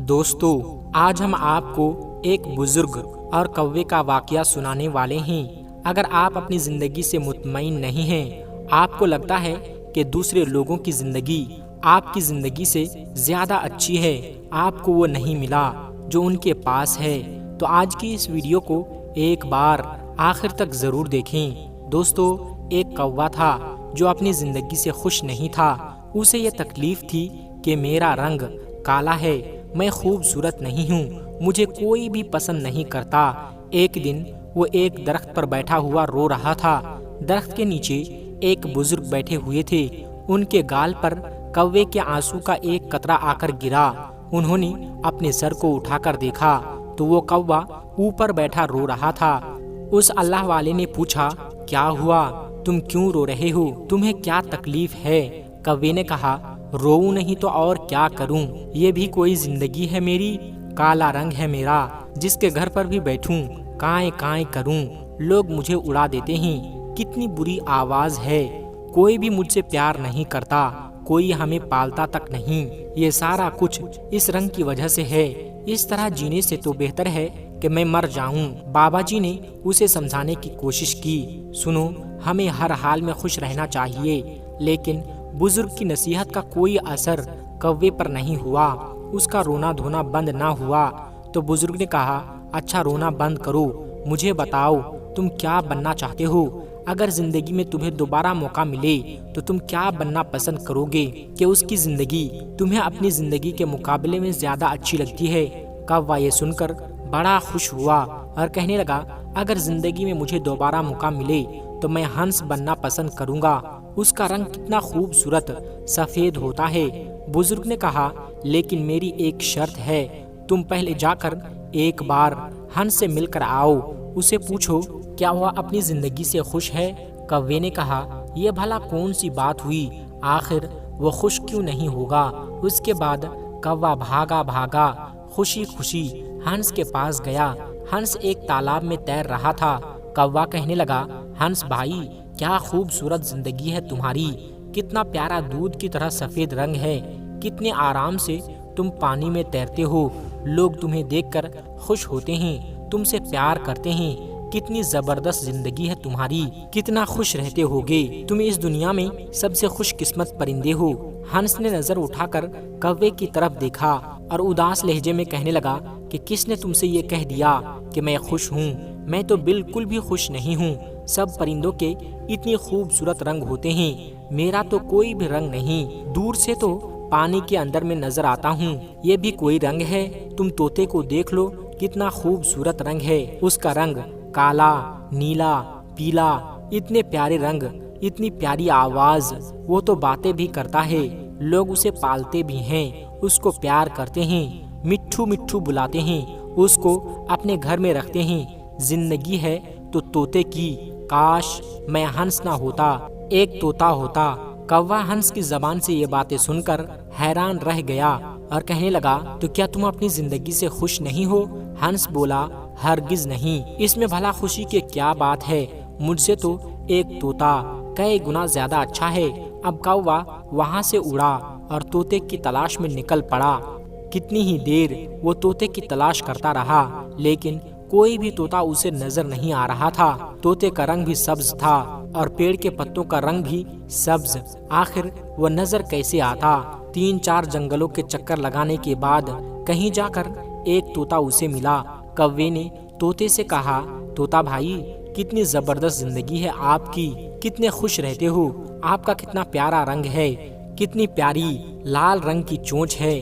دوستو آج ہم آپ کو ایک بزرگ اور کوے کا واقعہ سنانے والے ہیں۔ اگر آپ اپنی زندگی سے مطمئن نہیں ہیں، آپ کو لگتا ہے کہ دوسرے لوگوں کی زندگی آپ کی زندگی سے زیادہ اچھی ہے، آپ کو وہ نہیں ملا جو ان کے پاس ہے، تو آج کی اس ویڈیو کو ایک بار آخر تک ضرور دیکھیں۔ دوستو ایک کوا تھا جو اپنی زندگی سے خوش نہیں تھا۔ اسے یہ تکلیف تھی کہ میرا رنگ کالا ہے، میں خوبصورت نہیں ہوں، مجھے کوئی بھی پسند نہیں کرتا۔ ایک دن وہ ایک درخت پر بیٹھا ہوا رو رہا تھا۔ درخت کے نیچے ایک بزرگ بیٹھے ہوئے تھے۔ ان کے گال پر کوے کے آنسو کا ایک قطرہ آ کر گرا۔ انہوں نے اپنے سر کو اٹھا کر دیکھا تو وہ کوا اوپر بیٹھا رو رہا تھا۔ اس اللہ والے نے پوچھا، کیا ہوا؟ تم کیوں رو رہے ہو؟ تمہیں کیا تکلیف ہے؟ کوے نے کہا، روؤں نہیں تو اور کیا کروں، یہ بھی کوئی زندگی ہے میری؟ کالا رنگ ہے میرا، جس کے گھر پر بھی بیٹھوں کائیں کائیں کروں، لوگ مجھے اڑا دیتے ہیں، کتنی بری آواز ہے، کوئی بھی مجھ سے پیار نہیں کرتا، کوئی ہمیں پالتا تک نہیں، یہ سارا کچھ اس رنگ کی وجہ سے ہے، اس طرح جینے سے تو بہتر ہے کہ میں مر جاؤں۔ بابا جی نے اسے سمجھانے کی کوشش کی، سنو، ہمیں ہر حال میں خوش رہنا چاہیے، لیکن بزرگ کی نصیحت کا کوئی اثر کوے پر نہیں ہوا۔ اس کا رونا دھونا بند نہ ہوا تو بزرگ نے کہا، اچھا رونا بند کرو، مجھے بتاؤ تم کیا بننا چاہتے ہو؟ اگر زندگی میں تمہیں دوبارہ موقع ملے تو تم کیا بننا پسند کرو گے کہ اس کی زندگی تمہیں اپنی زندگی کے مقابلے میں زیادہ اچھی لگتی ہے؟ کوا یہ سن کر بڑا خوش ہوا اور کہنے لگا، اگر زندگی میں مجھے دوبارہ موقع ملے تو میں ہنس بننا پسند کروں گا، اس کا رنگ کتنا خوبصورت سفید ہوتا ہے۔ بزرگ نے کہا، لیکن میری ایک شرط ہے، تم پہلے جا کر ایک بار ہنس سے مل کر آؤ، اسے پوچھو کیا وہ اپنی زندگی سے خوش ہے۔ کوے نے کہا، یہ بھلا کون سی بات ہوئی، آخر وہ خوش کیوں نہیں ہوگا؟ اس کے بعد کوا بھاگا بھاگا خوشی خوشی ہنس کے پاس گیا۔ ہنس ایک تالاب میں تیر رہا تھا۔ کوا کہنے لگا، ہنس بھائی، کیا خوبصورت زندگی ہے تمہاری، کتنا پیارا دودھ کی طرح سفید رنگ ہے، کتنے آرام سے تم پانی میں تیرتے ہو، لوگ تمہیں دیکھ کر خوش ہوتے ہیں، تم سے پیار کرتے ہیں، کتنی زبردست زندگی ہے تمہاری، کتنا خوش رہتے ہوگے، تم اس دنیا میں سب سے خوش قسمت پرندے ہو۔ ہنس نے نظر اٹھا کر کوے کی طرف دیکھا اور اداس لہجے میں کہنے لگا کہ کس نے تم سے یہ کہہ دیا کہ میں خوش ہوں؟ میں تو بالکل بھی خوش نہیں ہوں، سب پرندوں کے اتنی خوبصورت رنگ ہوتے ہیں، میرا تو کوئی بھی رنگ نہیں، دور سے تو پانی کے اندر میں نظر آتا ہوں، یہ بھی کوئی رنگ ہے؟ تم طوطے کو دیکھ لو، کتنا خوبصورت رنگ ہے، اس کا رنگ کالا، نیلا، پیلا، اتنے پیارے رنگ، اتنی پیاری آواز، وہ تو باتیں بھی کرتا ہے، لوگ اسے پالتے بھی ہیں، اس کو پیار کرتے ہیں، مٹھو مٹھو بلاتے ہیں، اس کو اپنے گھر میں رکھتے ہیں۔ زندگی ہے تو طوطے کی، کاش میں ہنس نہ ہوتا، ایک طوطا ہوتا۔ کوا ہنس کی زبان سے یہ باتیں سن کر حیران رہ گیا اور کہنے لگا، تو کیا تم اپنی زندگی سے خوش نہیں ہو؟ ہنس بولا، ہرگز نہیں، اس میں بھلا خوشی کی کیا بات ہے، مجھ سے تو ایک طوطا کئی گنا زیادہ اچھا ہے۔ اب کوا وہاں سے اڑا اور طوطے کی تلاش میں نکل پڑا۔ کتنی ہی دیر وہ طوطے کی تلاش کرتا رہا، لیکن کوئی بھی طوطا اسے نظر نہیں آ رہا تھا۔ طوطے کا رنگ بھی سبز تھا اور پیڑ کے پتوں کا رنگ بھی سبز، آخر وہ نظر کیسے آتا؟ 3-4 جنگلوں کے چکر لگانے کے بعد کہیں جا کر ایک طوطا اسے ملا۔ کوے نے طوطے سے کہا، طوطا بھائی، کتنی زبردست زندگی ہے آپ کی، کتنے خوش رہتے ہو، آپ کا کتنا پیارا رنگ ہے، کتنی پیاری لال رنگ کی چونچ ہے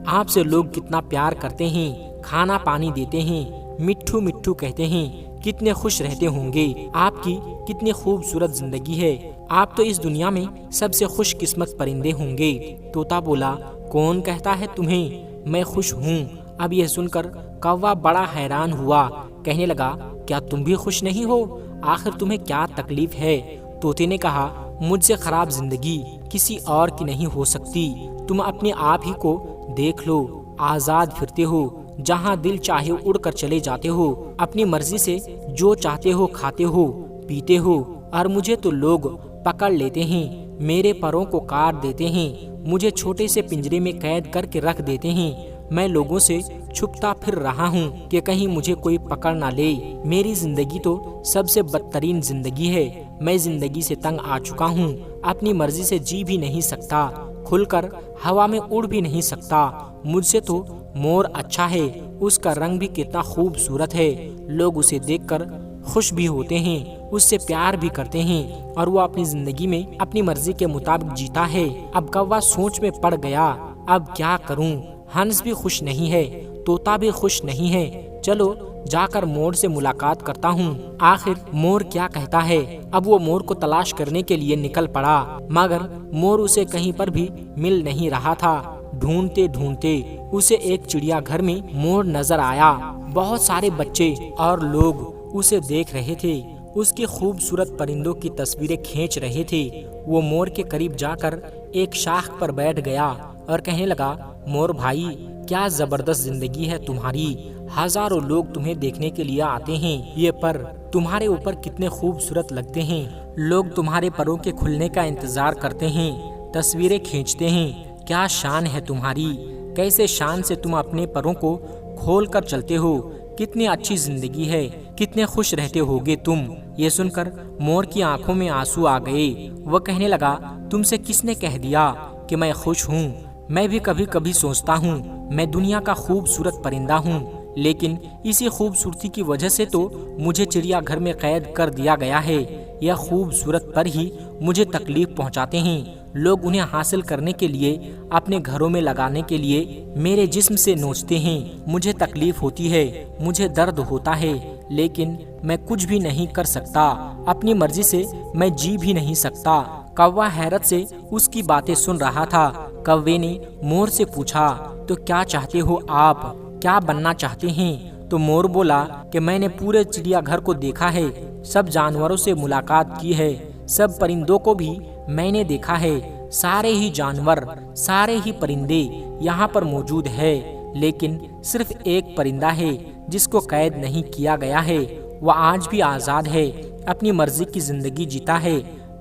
آپ سے لوگ کتنا پیار کرتے ہیں، کھانا پانی دیتے ہیں، مٹھو مٹھو کہتے ہیں، کتنے خوش رہتے ہوں گے، آپ کی کتنی خوبصورت زندگی ہے، آپ تو اس دنیا میں سب سے خوش قسمت پرندے ہوں گے۔ طوطا بولا، کون کہتا ہے تمہیں میں خوش ہوں؟ اب یہ سن کر کوا بڑا حیران ہوا، کہنے لگا، کیا تم بھی خوش نہیں ہو؟ آخر تمہیں کیا تکلیف ہے؟ طوطے نے کہا، مجھ سے خراب زندگی کسی اور کی نہیں ہو سکتی، تم اپنے آپ ہی کو دیکھ لو، آزاد پھرتے ہو، جہاں دل چاہے اڑ کر چلے جاتے ہو، اپنی مرضی سے جو چاہتے ہو کھاتے ہو پیتے ہو، اور مجھے تو لوگ پکڑ لیتے ہیں، میرے پروں کو کاٹ دیتے ہیں، مجھے چھوٹے سے پنجرے میں قید کر کے رکھ دیتے ہیں۔ میں لوگوں سے چھپتا پھر رہا ہوں کہ کہیں مجھے کوئی پکڑ نہ لے۔ میری زندگی تو سب سے بدترین زندگی ہے۔ میں زندگی سے تنگ آ چکا ہوں، اپنی مرضی سے جی بھی نہیں سکتا، کھل کر ہوا میں اڑ بھی نہیں سکتا۔ مجھ سے تو مور اچھا ہے، اس کا رنگ بھی کتنا خوبصورت ہے، لوگ اسے دیکھ کر خوش بھی ہوتے ہیں، اس سے پیار بھی کرتے ہیں، اور وہ اپنی زندگی میں اپنی مرضی کے مطابق جیتا ہے۔ اب کوا سوچ میں پڑ گیا، اب کیا کروں؟ ہنس بھی خوش نہیں ہے، طوطا بھی خوش نہیں ہے، چلو جا کر مور سے ملاقات کرتا ہوں، آخر مور کیا کہتا ہے۔ اب وہ مور کو تلاش کرنے کے لیے نکل پڑا، مگر مور اسے کہیں پر بھی مل نہیں رہا تھا۔ ڈھونڈتے ڈھونڈتے اسے ایک چڑیا گھر میں مور نظر آیا۔ بہت سارے بچے اور لوگ اسے دیکھ رہے تھے، اس کے خوبصورت پرندوں کی تصویریں کھینچ رہے تھے۔ وہ مور کے قریب جا کر ایک شاخ پر بیٹھ گیا اور کہنے لگا، مور بھائی، کیا زبردست زندگی ہے تمہاری، ہزاروں لوگ تمہیں دیکھنے کے لیے آتے ہیں، یہ پر تمہارے اوپر کتنے خوبصورت لگتے ہیں، لوگ تمہارے پروں کے کھلنے کا انتظار کرتے ہیں، تصویریں کھینچتے ہیں، کیا شان ہے تمہاری، کیسے شان سے تم اپنے پروں کو کھول کر چلتے ہو، کتنی اچھی زندگی ہے، کتنے خوش رہتے ہوگے تم۔ یہ سن کر مور کی آنکھوں میں آنسو آ گئے، وہ کہنے لگا، تم سے کس نے کہہ دیا کہ میں خوش ہوں؟ میں بھی کبھی کبھی سوچتا ہوں میں دنیا کا خوبصورت پرندہ ہوں، لیکن اسی خوبصورتی کی وجہ سے تو مجھے چڑیا گھر میں قید کر دیا گیا ہے۔ یہ خوبصورت پر ہی مجھے تکلیف پہنچاتے ہیں، لوگ انہیں حاصل کرنے کے لیے اپنے گھروں میں لگانے کے لیے میرے جسم سے نوچتے ہیں، مجھے تکلیف ہوتی ہے، مجھے درد ہوتا ہے، لیکن میں کچھ بھی نہیں کر سکتا، اپنی مرضی سے میں جی بھی نہیں سکتا۔ کوا حیرت سے اس کی باتیں سن رہا تھا۔ کوے نے مور سے پوچھا، تو کیا چاہتے ہو آپ، کیا بننا چاہتے ہیں؟ تو مور بولا کہ میں نے پورے چڑیا گھر کو دیکھا ہے، سب جانوروں سے ملاقات کی ہے، سب پرندوں کو بھی میں نے دیکھا ہے، سارے ہی جانور، سارے ہی پرندے یہاں پر موجود ہے، لیکن صرف ایک پرندہ ہے جس کو قید نہیں کیا گیا ہے، وہ آج بھی آزاد ہے، اپنی مرضی کی زندگی جیتا ہے،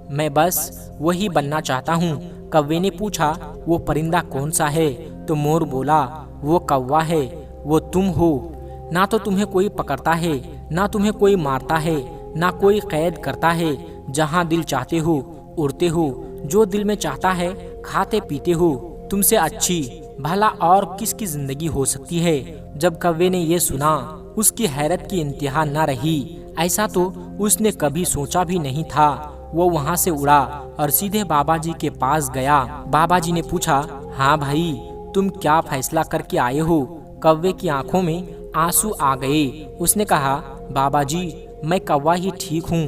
میں بس وہی بننا چاہتا ہوں۔ کوے نے پوچھا، وہ پرندہ کون سا ہے؟ تو مور بولا، وہ کوا ہے، وہ تم ہو، نہ تو تمہیں کوئی پکڑتا ہے، نہ تمہیں کوئی مارتا ہے، نہ کوئی قید کرتا ہے، جہاں دل چاہتے ہو اڑتے ہو، جو دل میں چاہتا ہے کھاتے پیتے ہو، تم سے اچھی بھلا اور کس کی زندگی ہو سکتی ہے؟ جب کوے نے یہ سنا، اس کی حیرت کی انتہا نہ رہی، ایسا تو اس نے کبھی سوچا بھی نہیں تھا۔ وہ وہاں سے اڑا اور سیدھے بابا جی کے پاس گیا۔ بابا جی نے پوچھا، ہاں بھائی، تم کیا فیصلہ کر کے آئے ہو؟ کوے کی آنکھوں میں آنسو آ گئے، اس نے کہا، بابا جی، میں کوا ہی ٹھیک ہوں،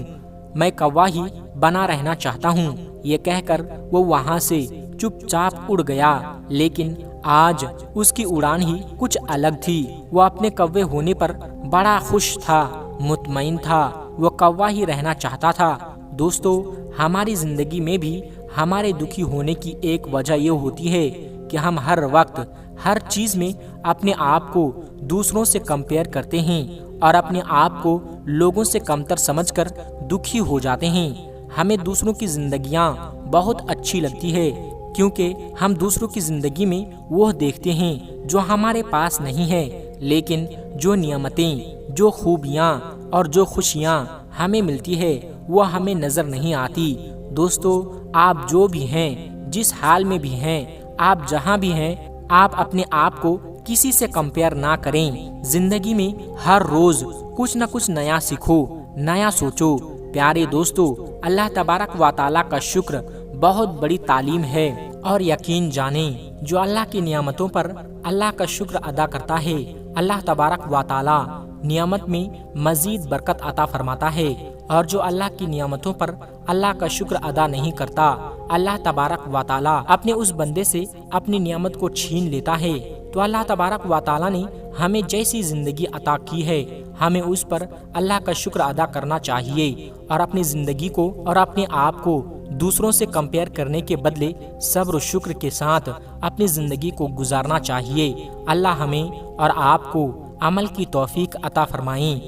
میں کوا ہی بنا رہنا چاہتا ہوں۔ یہ کہہ کر وہ وہاں سے چپ چاپ اڑ گیا، لیکن آج اس کی اڑان ہی کچھ الگ تھی۔ وہ اپنے کوے ہونے پر بڑا خوش تھا، مطمئن تھا، وہ کوا ہی رہنا چاہتا تھا۔ دوستو، ہماری زندگی میں بھی ہمارے دکھی ہونے کی ایک وجہ یہ ہوتی ہے کہ ہم ہر وقت ہر چیز میں اپنے آپ کو دوسروں سے کمپیئر کرتے ہیں اور اپنے آپ کو لوگوں سے کمتر سمجھ کر دکھی ہو جاتے ہیں۔ ہمیں دوسروں کی زندگیاں بہت اچھی لگتی ہے، کیونکہ ہم دوسروں کی زندگی میں وہ دیکھتے ہیں جو ہمارے پاس نہیں ہے، لیکن جو نعمتیں، جو خوبیاں اور جو خوشیاں ہمیں ملتی ہے وہ ہمیں نظر نہیں آتی۔ دوستو، آپ جو بھی ہیں، جس حال میں بھی ہیں، آپ جہاں بھی ہیں، آپ اپنے آپ کو کسی سے کمپیئر نہ کریں۔ زندگی میں ہر روز کچھ نہ کچھ نیا سیکھو، نیا سوچو۔ پیارے دوستو، اللہ تبارک و تعالیٰ کا شکر بہت بڑی تعلیم ہے، اور یقین جانیں جو اللہ کی نعمتوں پر اللہ کا شکر ادا کرتا ہے، اللہ تبارک و تعالیٰ نعمت میں مزید برکت عطا فرماتا ہے، اور جو اللہ کی نعمتوں پر اللہ کا شکر ادا نہیں کرتا، اللہ تبارک و تعالیٰ اپنے اس بندے سے اپنی نعمت کو چھین لیتا ہے۔ تو اللہ تبارک و تعالیٰ نے ہمیں جیسی زندگی عطا کی ہے، ہمیں اس پر اللہ کا شکر ادا کرنا چاہیے، اور اپنی زندگی کو اور اپنے آپ کو دوسروں سے کمپیئر کرنے کے بدلے صبر و شکر کے ساتھ اپنی زندگی کو گزارنا چاہیے۔ اللہ ہمیں اور آپ کو عمل کی توفیق عطا فرمائیں۔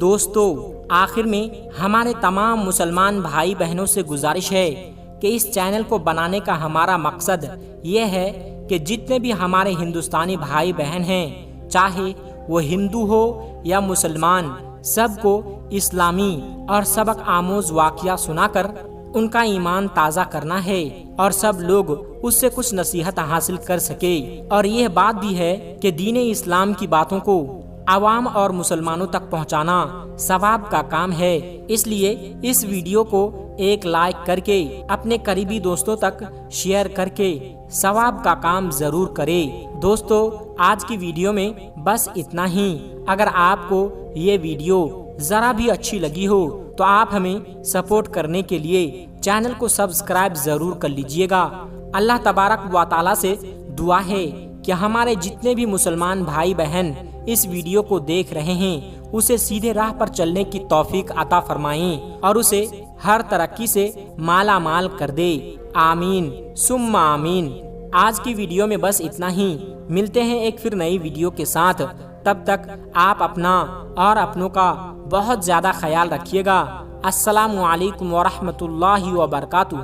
دوستو، آخر میں ہمارے تمام مسلمان بھائی بہنوں سے گزارش ہے کہ کہ اس چینل کو بنانے کا ہمارا مقصد یہ ہے کہ جتنے بھی ہمارے ہندوستانی بھائی بہن ہیں، چاہے وہ ہندو ہو یا مسلمان، سب کو اسلامی اور سبق آموز واقعہ سنا کر ان کا ایمان تازہ کرنا ہے اور سب لوگ اس سے کچھ نصیحت حاصل کر سکے۔ اور یہ بات بھی ہے کہ دین اسلام کی باتوں کو عوام اور مسلمانوں تک پہنچانا ثواب کا کام ہے، اس لیے اس ویڈیو کو ایک لائک کر کے اپنے قریبی دوستوں تک شیئر کر کے ثواب کا کام ضرور کرے۔ دوستو، آج کی ویڈیو میں بس اتنا ہی۔ اگر آپ کو یہ ویڈیو ذرا بھی اچھی لگی ہو تو آپ ہمیں سپورٹ کرنے کے لیے چینل کو سبسکرائب ضرور کر لیجئے گا۔ اللہ تبارک و تعالیٰ سے دعا ہے کہ ہمارے جتنے بھی مسلمان بھائی بہن اس ویڈیو کو دیکھ رہے ہیں اسے سیدھے راہ پر چلنے کی توفیق عطا فرمائیں اور اسے ہر ترقی سے مالا مال کر دے۔ آمین ثم آمین۔ آج کی ویڈیو میں بس اتنا ہی، ملتے ہیں ایک پھر نئی ویڈیو کے ساتھ۔ تب تک آپ اپنا اور اپنوں کا بہت زیادہ خیال رکھیے گا۔ السلام علیکم ورحمۃ اللہ وبرکاتہ۔